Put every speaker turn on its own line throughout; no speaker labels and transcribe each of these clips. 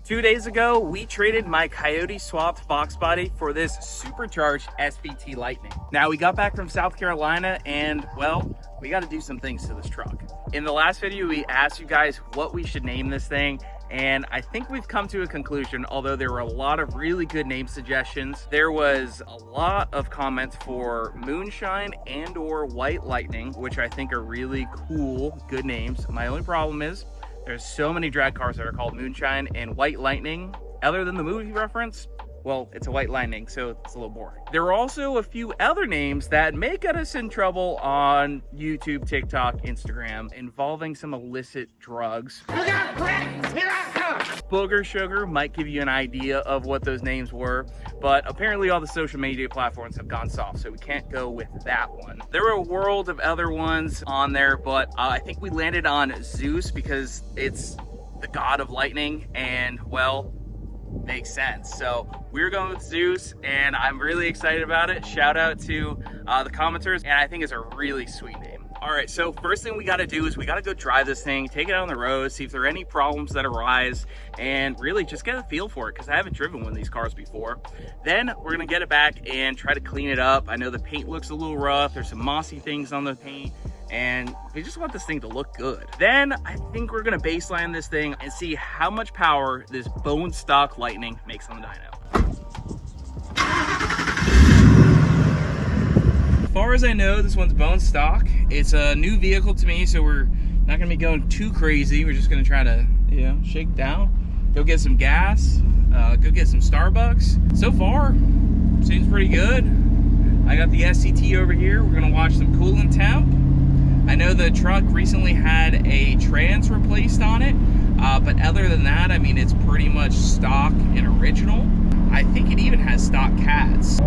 2 days ago, we traded my Coyote swapped Fox body for this supercharged SVT Lightning. Now, we got back from South Carolina and, well, we got to do some things to this truck. In the last video, we asked you guys what we should name this thing, and I think we've come to a conclusion. Although there were a lot of really good name suggestions, there was a lot of comments for Moonshine and or White Lightning, which I think are really cool, good names. My only problem is there's so many drag cars that are called Moonshine and White Lightning. Other than the movie reference, well, it's a White Lightning, so it's a little boring. There are also a few other names that may get us in trouble on YouTube, TikTok, Instagram, involving some illicit drugs. Look out, here I come! Booger Sugar might give you an idea of what those names were, but apparently all the social media platforms have gone soft, so we can't go with that one. There were a world of other ones on there, but I think we landed on Zeus because it's the god of lightning, and, well, makes sense. So we're going with Zeus, and I'm really excited about it. Shout out to the commenters, and I think it's a really sweet name. All right, so first thing we got to do is we got to go drive this thing, take it out on the road, see if there are any problems that arise, and really just get a feel for it, because I haven't driven one of these cars before. Then we're gonna get it back and try to clean it up. I know the paint looks a little rough. There's some mossy things on the paint, and we just want this thing to look good. Then I think we're gonna baseline this thing and see how much power this bone stock Lightning makes on the dyno. As far as I know, this one's bone stock. It's a new vehicle to me, so we're not gonna be going too crazy. We're just gonna try to, you know, shake down, go get some gas, go get some Starbucks. So far, seems pretty good. I got the SCT over here. We're gonna watch some coolant temp. I know the truck recently had a trans replaced on it, but other than that, I mean, it's pretty much stock and original. I think it even has stock cats.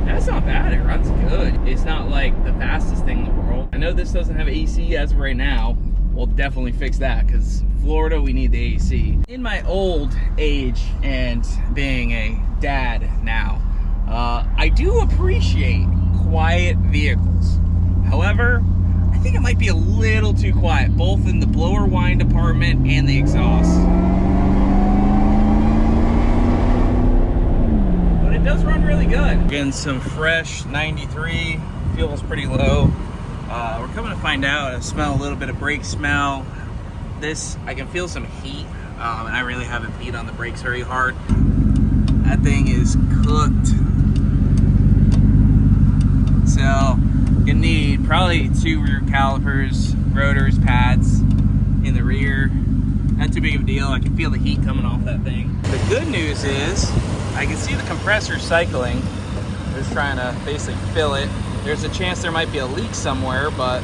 That's not bad, it runs good. It's not like the fastest thing in the world. I know this doesn't have AC as of right now. We'll definitely fix that, because Florida, we need the AC. In my old age and being a dad now, I do appreciate quiet vehicles. However, I think it might be a little too quiet, both in the blower wind department and the exhaust. But it does run really good. Getting some fresh 93, feels pretty low. We're coming to find out, I smell a little bit of brake smell. This, I can feel some heat, and I really haven't beat on the brakes very hard. That thing is cooked. So you need probably 2 rear calipers, rotors, pads in the rear. Not too big of a deal. I can feel the heat coming off that thing. The good news is I can see the compressor cycling. Just trying to basically fill it. There's a chance there might be a leak somewhere, but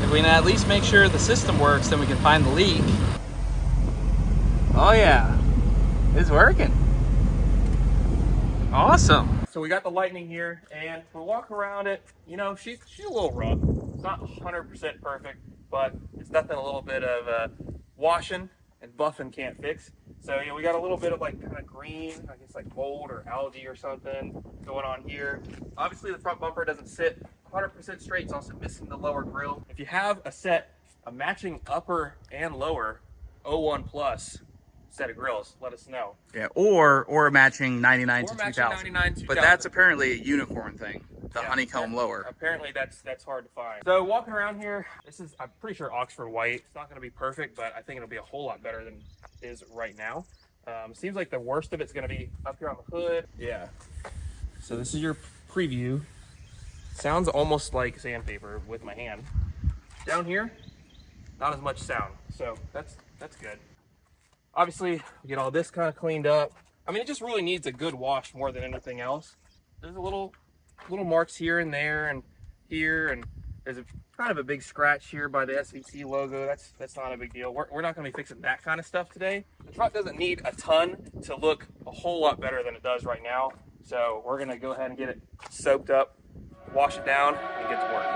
if we can at least make sure the system works, then we can find the leak. Oh yeah, it's working. Awesome. So we got the Lightning here, and we're walking around it. You know, she's a little rough. It's not 100% perfect, but it's nothing a little bit of washing and buffing can't fix. So, you know, we got a little bit of like kind of green, I guess like mold or algae or something going on here. Obviously the front bumper doesn't sit 100% straight. It's also missing the lower grille. If you have a matching upper and lower 01 plus set of grills, let us know. Yeah, or a matching 99 to 2000. But that's apparently a unicorn thing, the honeycomb lower. Apparently that's hard to find. So walking around here, this is, I'm pretty sure, Oxford white. It's not going to be perfect, but I think it'll be a whole lot better than it is right now. Seems like the worst of it's going to be up here on the hood. Yeah. So this is your preview. Sounds almost like sandpaper with my hand. Down here, not as much sound. So that's good. Obviously, we get all this kind of cleaned up. I mean, it just really needs a good wash more than anything else. There's a little marks here and there and here, and there's kind of a big scratch here by the SVT logo. That's not a big deal. We're not going to be fixing that kind of stuff today. The truck doesn't need a ton to look a whole lot better than it does right now. So we're going to go ahead and get it soaked up, wash it down, and get to work.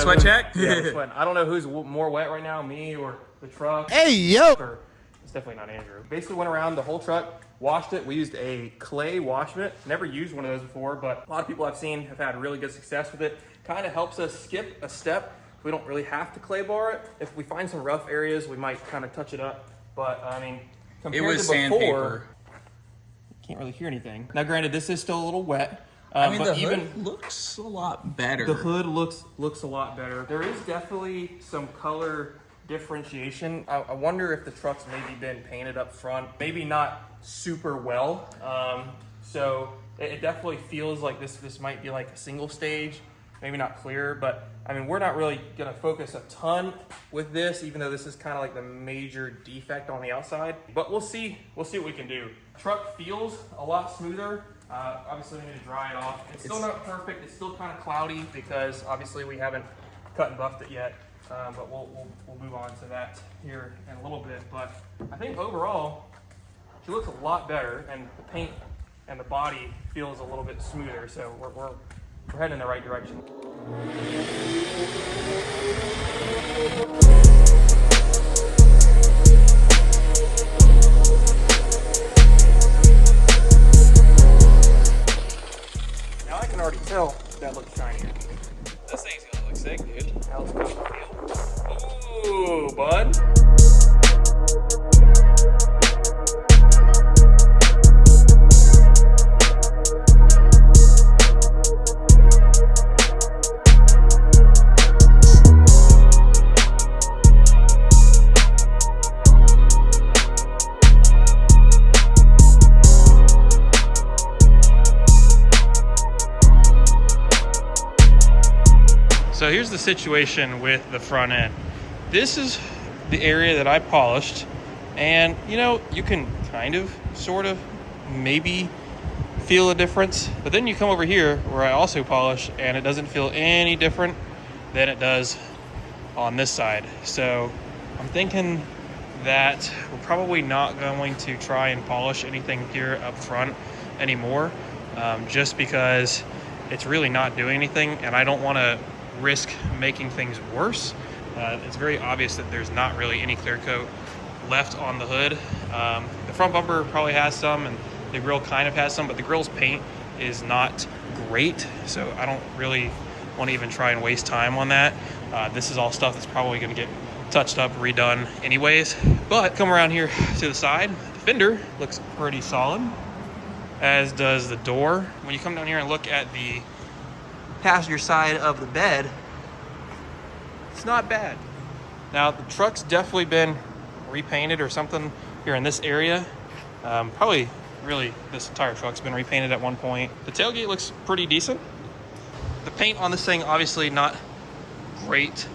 sweat check?
Yeah, we're sweating. I don't know who's more wet right now, me or the truck.
Hey, yo!
Or, it's definitely not Andrew. Basically went around the whole truck, washed it. We used a clay wash mitt. Never used one of those before, but a lot of people I've seen have had really good success with it. Kind of helps us skip a step. We don't really have to clay bar it. If we find some rough areas, we might kind of touch it up. But I mean, compared
It was
to before,
sandpaper.
can't really hear anything. Now, granted, this is still a little wet.
I mean,
but
the
even
hood looks a lot better.
the hood looks a lot better. There is definitely some color differentiation. I wonder if the truck's maybe been painted up front, maybe not super well. So it definitely feels like this might be like a single stage, maybe not clear, but I mean, we're not really gonna focus a ton with this, even though this is kind of like the major defect on the outside, but we'll see what we can do. Truck feels a lot smoother. Obviously we need to dry it off. It's still not perfect. It's still kind of cloudy because obviously we haven't cut and buffed it yet. But we'll move on to that here in a little bit. But I think overall, she looks a lot better, and the paint and the body feels a little bit smoother. So we're heading in the right direction. Now I can already tell that looks shinier.
This thing's gonna look sick, dude.
Now let's go feel. Ooh, bud.
So here's the situation with the front end. This is the area that I polished, and you know, you can kind of, sort of, maybe feel a difference, but then you come over here where I also polish and it doesn't feel any different than it does on this side. So I'm thinking that we're probably not going to try and polish anything here up front anymore, just because it's really not doing anything, and I don't want to risk making things worse. It's very obvious that there's not really any clear coat left on the hood. The front bumper probably has some, and the grill kind of has some, but the grill's paint is not great, so I don't really want to even try and waste time on that. This is all stuff that's probably going to get touched up, redone anyways. But come around here to the side, the fender looks pretty solid, as does the door. When you come down here and look at the passenger side of the bed, it's not bad. Now the truck's definitely been repainted or something here in this area. Probably really this entire truck's been repainted at one point. The tailgate looks pretty decent. The paint on this thing obviously not great,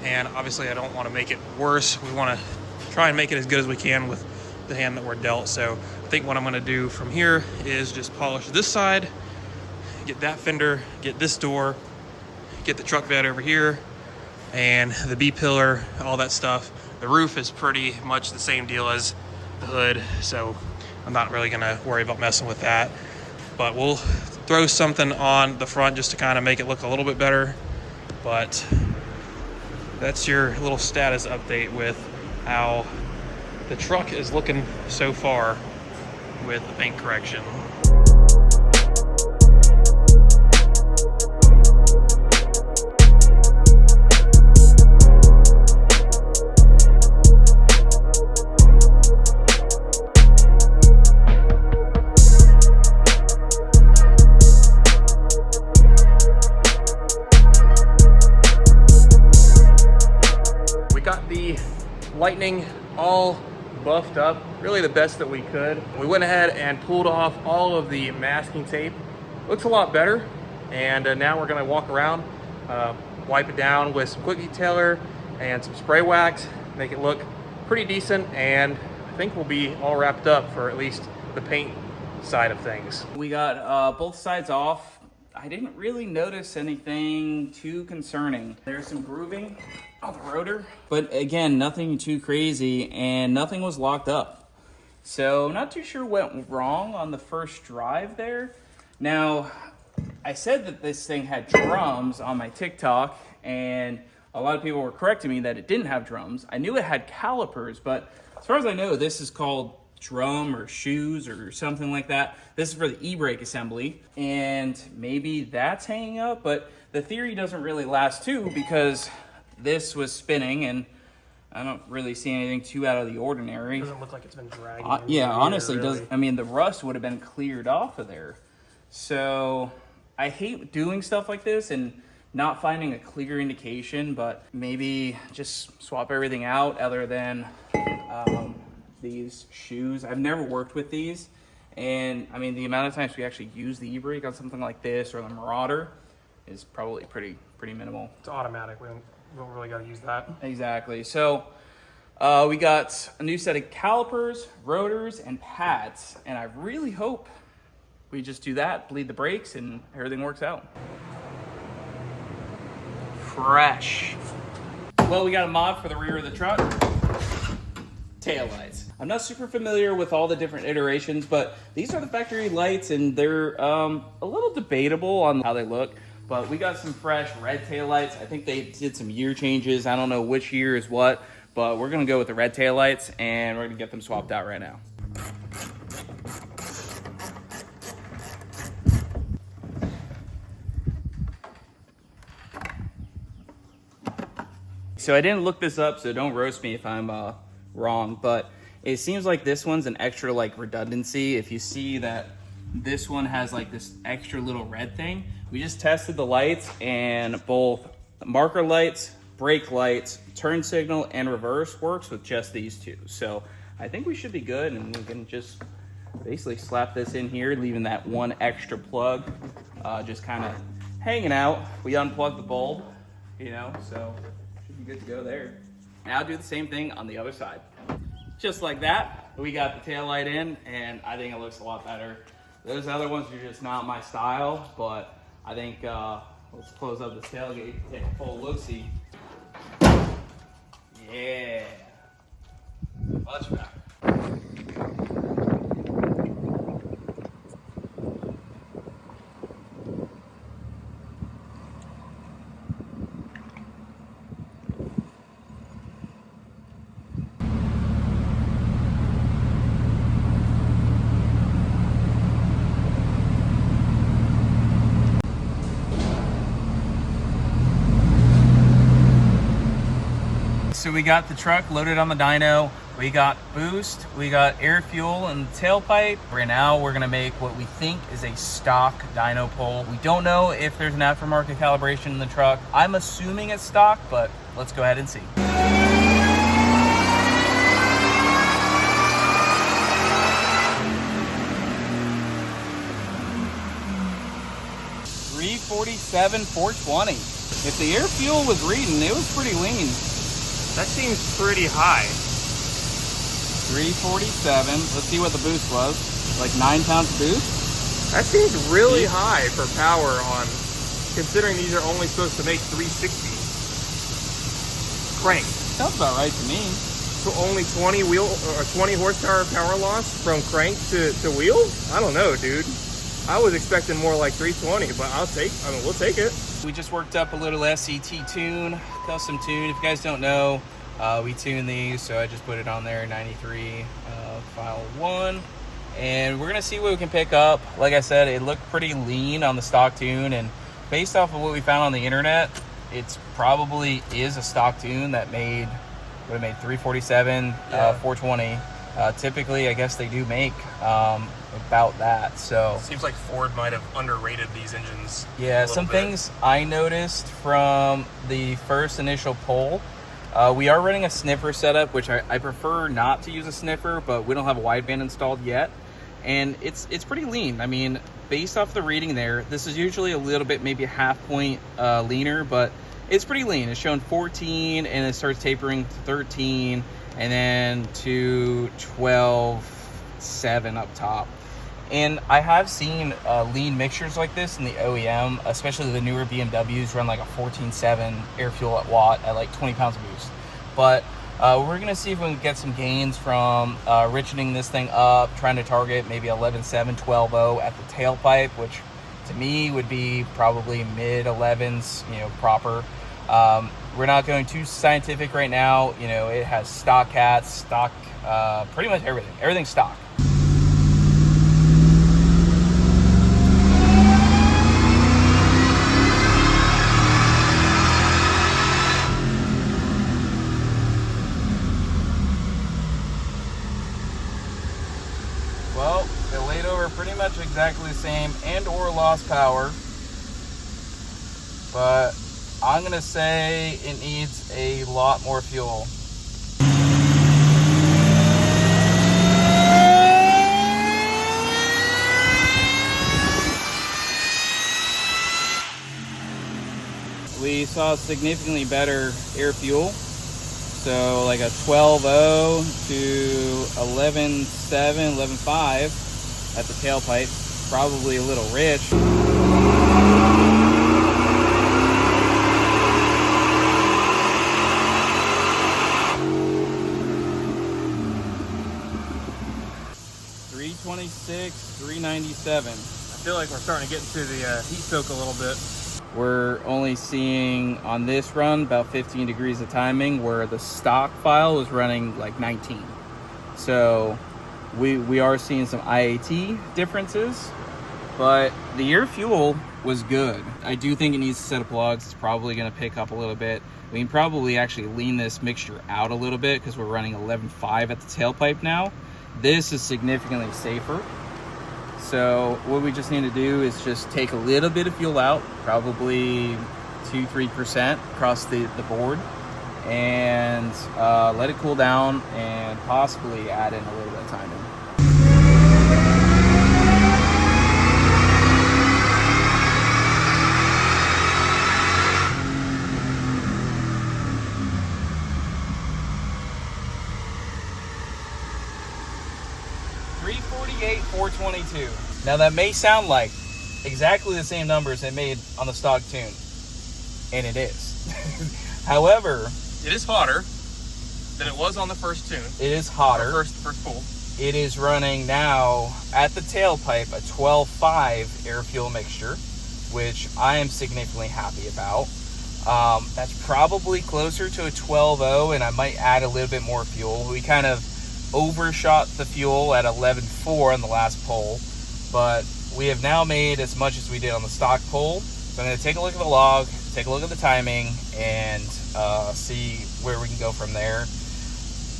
and obviously I don't want to make it worse. We want to try and make it as good as we can with the hand that we're dealt. So I think what I'm going to do from here is just polish this side, get that fender, get this door, get the truck bed over here, and the B-pillar, all that stuff. The roof is pretty much the same deal as the hood, so I'm not really gonna worry about messing with that. But we'll throw something on the front just to kind of make it look a little bit better. But that's your little status update with how the truck is looking so far with the paint correction.
Lightning all buffed up, really the best that we could. We went ahead and pulled off all of the masking tape. Looks a lot better, and now we're gonna walk around, wipe it down with some quick detailer and some spray wax, make it look pretty decent, and I think we'll be all wrapped up for at least the paint side of things.
We got both sides off. I didn't really notice anything too concerning. There's some grooving on the rotor, but again, nothing too crazy, and nothing was locked up. So I'm not too sure what went wrong on the first drive there. Now, I said that this thing had drums on my TikTok, and a lot of people were correcting me that it didn't have drums. I knew it had calipers, but as far as I know, this is called drum or shoes or something like that. This is for the e-brake assembly, and maybe that's hanging up, but the theory doesn't really last too, because this was spinning and I don't really see anything too out of the ordinary.
Doesn't look like it's been dragging.
Yeah, honestly,
really.
does. I mean, the rust would have been cleared off of there. So I hate doing stuff like this and not finding a clear indication, but maybe just swap everything out other than these shoes. I've never worked with these, and I mean, the amount of times we actually use the e-brake on something like this or the Marauder is probably pretty minimal.
It's automatic. We don't really got to use that.
Exactly. So we got a new set of calipers, rotors, and pads, and I really hope we just do that, bleed the brakes, and everything works out. Fresh. Well, we got a mod for the rear of the truck. Taillights. I'm not super familiar with all the different iterations, but these are the factory lights, and they're a little debatable on how they look. But we got some fresh red taillights. I think they did some year changes. I don't know which year is what, but we're gonna go with the red taillights, and we're gonna get them swapped out right now. So I didn't look this up, so don't roast me if I'm wrong, but it seems like this one's an extra like redundancy. If you see that this one has like this extra little red thing, we just tested the lights, and both marker lights, brake lights, turn signal, and reverse works with just these two. So I think we should be good, and we can just basically slap this in here, leaving that one extra plug just kind of hanging out. We unplugged the bulb, you know, so should be good to go there. Now do the same thing on the other side. Just like that, we got the taillight in, and I think it looks a lot better. Those other ones are just not my style, but I think let's close up this tailgate, take a full look-see. Yeah, much better. So we got the truck loaded on the dyno, we got boost, we got air fuel and the tailpipe. Right now we're gonna make what we think is a stock dyno pole. We don't know if there's an aftermarket calibration in the truck. I'm assuming it's stock, but let's go ahead and see. 347, 420. If the air fuel was reading, it was pretty lean.
That seems pretty high.
347. Let's see what the boost was. Like 9 pounds boost?
That seems really high for power on, considering these are only supposed to make 360. Crank.
Sounds about right to me.
So only 20 horsepower power loss from crank to wheel? I don't know, dude. I was expecting more like 320, but we'll take it.
We just worked up a little SVT tune, custom tune. If you guys don't know, we tune these, so I just put it on there, 93 file 1. And we're gonna see what we can pick up. Like I said, it looked pretty lean on the stock tune, and based off of what we found on the internet, it's probably is a stock tune that made 347, 420. Typically, I guess they do make about that. So
seems like Ford might have underrated these engines.
Yeah, some things I noticed from the first initial poll. We are running a sniffer setup, which I prefer not to use a sniffer, but we don't have a wideband installed yet, and it's pretty lean. I mean, based off the reading there, this is usually a little bit, maybe a half point leaner, but it's pretty lean. It's showing 14, and it starts tapering to 13, and then to 12.7 up top. And I have seen lean mixtures like this in the OEM, especially the newer BMWs run like a 14.7 air fuel at watt at like 20 pounds of boost. But we're gonna see if we can get some gains from richening this thing up, trying to target maybe 11.7, 12.0 at the tailpipe, which to me would be probably mid 11s, you know, proper. We're not going too scientific right now. You know, it has stock cats, stock, pretty much everything. Everything's stock. Well, it laid over pretty much exactly the same and or lost power, but I'm gonna say it needs a lot more fuel. We saw significantly better air fuel. So like a 12.0 to 11.7, 11.5 at the tailpipe, probably a little rich. $326, $397.
I feel like we're starting to get into the heat soak a little bit.
We're only seeing on this run about 15 degrees of timing, where the stock file was running like 19. So we are seeing some IAT differences, but the air fuel was good. I do think it needs a set of plugs. It's probably going to pick up a little bit. We can probably actually lean this mixture out a little bit because we're running 11.5 at the tailpipe now. This is significantly safer. So what we just need to do is just take a little bit of fuel out, probably 2-3% across the board, and let it cool down and possibly add in a little bit of timing. $348,422. Now that may sound like exactly the same numbers it made on the stock tune, and it is. However,
It is hotter than it was on the first tune.
it is hotter.
First pull.
It is running now at the tailpipe a 12.5 air fuel mixture, which I am significantly happy about. That's probably closer to a 12.0, and I might add a little bit more fuel. We kind of overshot the fuel at 11.4 on the last pull, but we have now made as much as we did on the stock pull. So I'm going to take a look at the log, take a look at the timing, and see where we can go from there.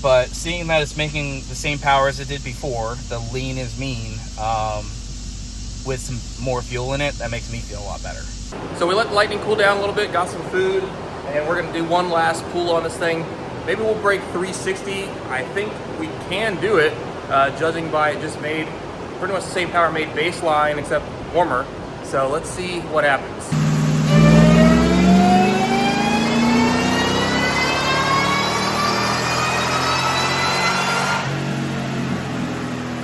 But seeing that it's making the same power as it did before, the lean is mean, with some more fuel in it, that makes me feel a lot better.
So we let the Lightning cool down a little bit, got some food, and we're gonna do one last pull on this thing. Maybe we'll break 360. I think we can do it, judging by it just made pretty much the same power made baseline except warmer. So let's see what happens.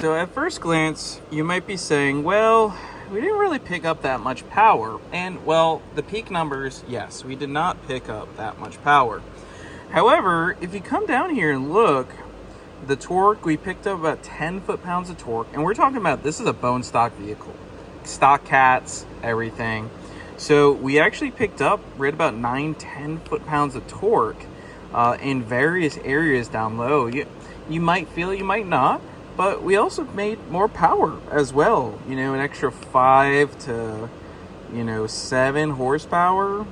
So at first glance, you might be saying, well, we didn't really pick up that much power. And well, the peak numbers, yes, we did not pick up that much power. However, if you come down here and look, the torque, we picked up about 10 foot-pounds of torque. And we're talking about, this is a bone stock vehicle. Stock cats, everything. So we actually picked up right about 9-10 foot-pounds of torque in various areas down low. You might feel it, you might not. But we also made more power as well, you know, an extra 5 to, 7 horsepower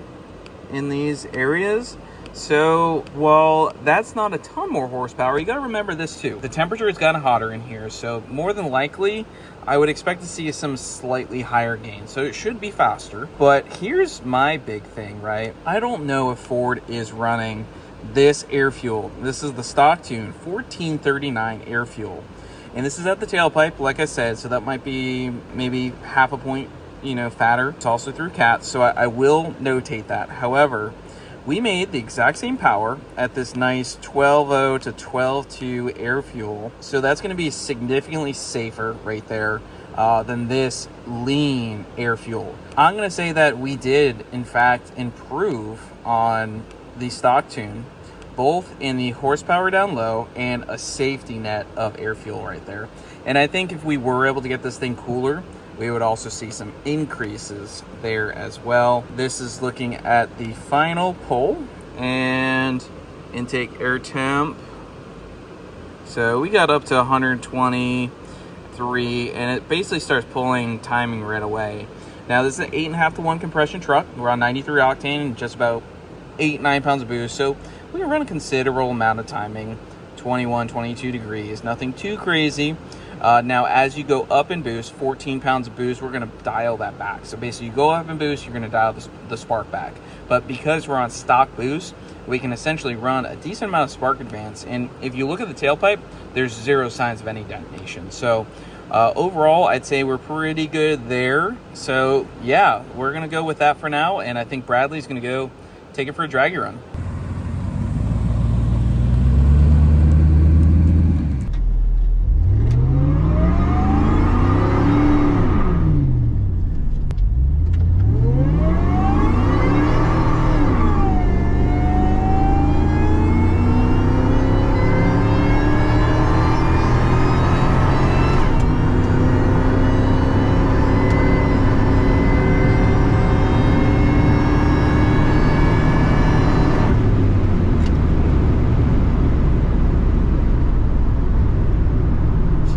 in these areas. So while that's not a ton more horsepower, you got to remember this too. The temperature has gotten hotter in here, so more than likely, I would expect to see some slightly higher gain. So it should be faster. But here's my big thing, right? I don't know if Ford is running this air fuel. This is the stock tune, 1439 air fuel. And this is at the tailpipe, like I said, so that might be maybe half a point, fatter. It's also through cats, so I will notate that. However, we made the exact same power at this nice 12.0 to 12.2 air fuel. So that's going to be significantly safer right there than this lean air fuel. I'm going to say that we did, in fact, improve on the stock tune, both in the horsepower down low and a safety net of air fuel right there. And I think if we were able to get this thing cooler, we would also see some increases there as well. This is looking at the final pull and intake air temp. So we got up to 123, and it basically starts pulling timing right away. Now this is an 8.5 to 1 compression truck. We're on 93 octane and just about 8-9 pounds of boost. So we can run a considerable amount of timing, 21, 22 degrees, nothing too crazy. Now, as you go up in boost, 14 pounds of boost, we're going to dial that back. So basically, you go up in boost, you're going to dial the spark back. But because we're on stock boost, we can essentially run a decent amount of spark advance. And if you look at the tailpipe, there's zero signs of any detonation. So overall, I'd say we're pretty good there. So yeah, we're going to go with that for now. And I think Bradley's going to go take it for a draggy run.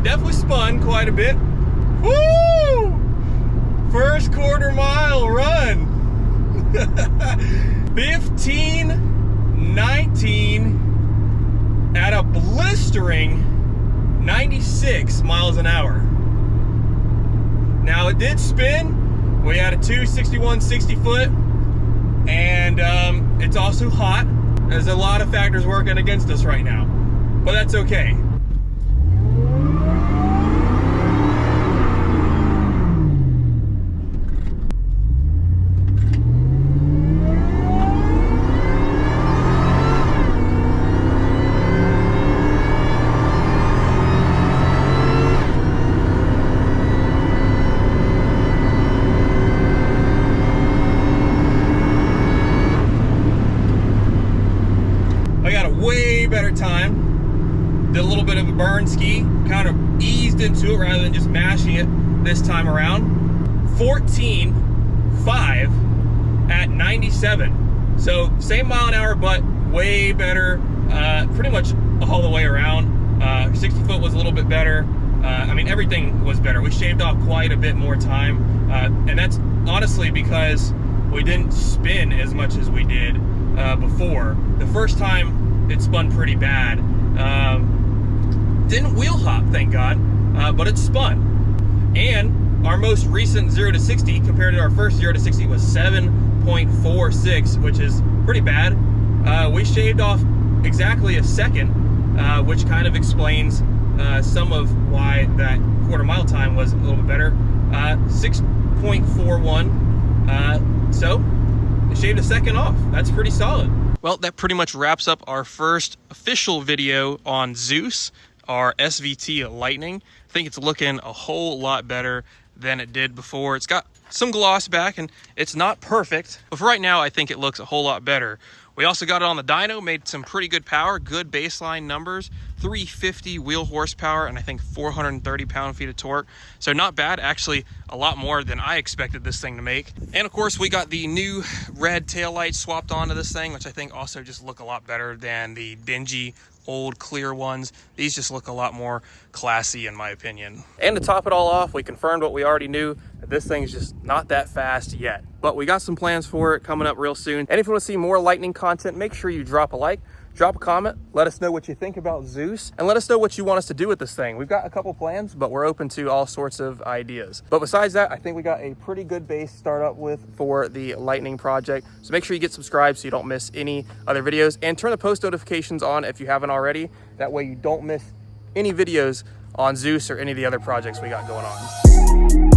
Definitely spun quite a bit. Woo! First quarter mile run. 15:19 at a blistering 96 miles an hour. Now it did spin. We had a 261 60 foot, and it's also hot. There's a lot of factors working against us right now, but that's okay. I got a way better time. Did a little bit of a burn ski, kind of eased into it rather than just mashing it this time around. 14.5 at 97. So same mile an hour, but way better, pretty much all the way around. 60 foot was a little bit better. I mean, everything was better. We shaved off quite a bit more time. And that's honestly because we didn't spin as much as we did before. The first time it spun pretty bad. Didn't wheel hop, thank God, but it spun. And our most recent 0 to 60 compared to our first 0 to 60 was 7.46, which is pretty bad. We shaved off exactly a second, which kind of explains some of why that quarter mile time was a little bit better. 6.41. So it shaved a second off. That's pretty solid. Well, that pretty much wraps up our first official video on Zeus, our SVT Lightning. I think it's looking a whole lot better than it did before. It's got some gloss back and it's not perfect, but for right now, I think it looks a whole lot better. We also got it on the dyno, made some pretty good power, good baseline numbers, 350 wheel horsepower, and I think 430 pound-feet of torque. So not bad, actually a lot more than I expected this thing to make. And of course, we got the new red taillights swapped onto this thing, which I think also just look a lot better than the dingy old clear ones. These just look a lot more classy in my opinion. And to top it all off, we confirmed what we already knew, that this thing's just not that fast yet. But we got some plans for it coming up real soon. And if you want to see more Lightning content, make sure you drop a like, drop a comment, let us know what you think about Zeus, and let us know what you want us to do with this thing. We've got a couple plans, but we're open to all sorts of ideas. But besides that, I think we got a pretty good base to start up with for the Lightning project. So make sure you get subscribed so you don't miss any other videos, and turn the post notifications on if you haven't already. That way you don't miss any videos on Zeus or any of the other projects we got going on.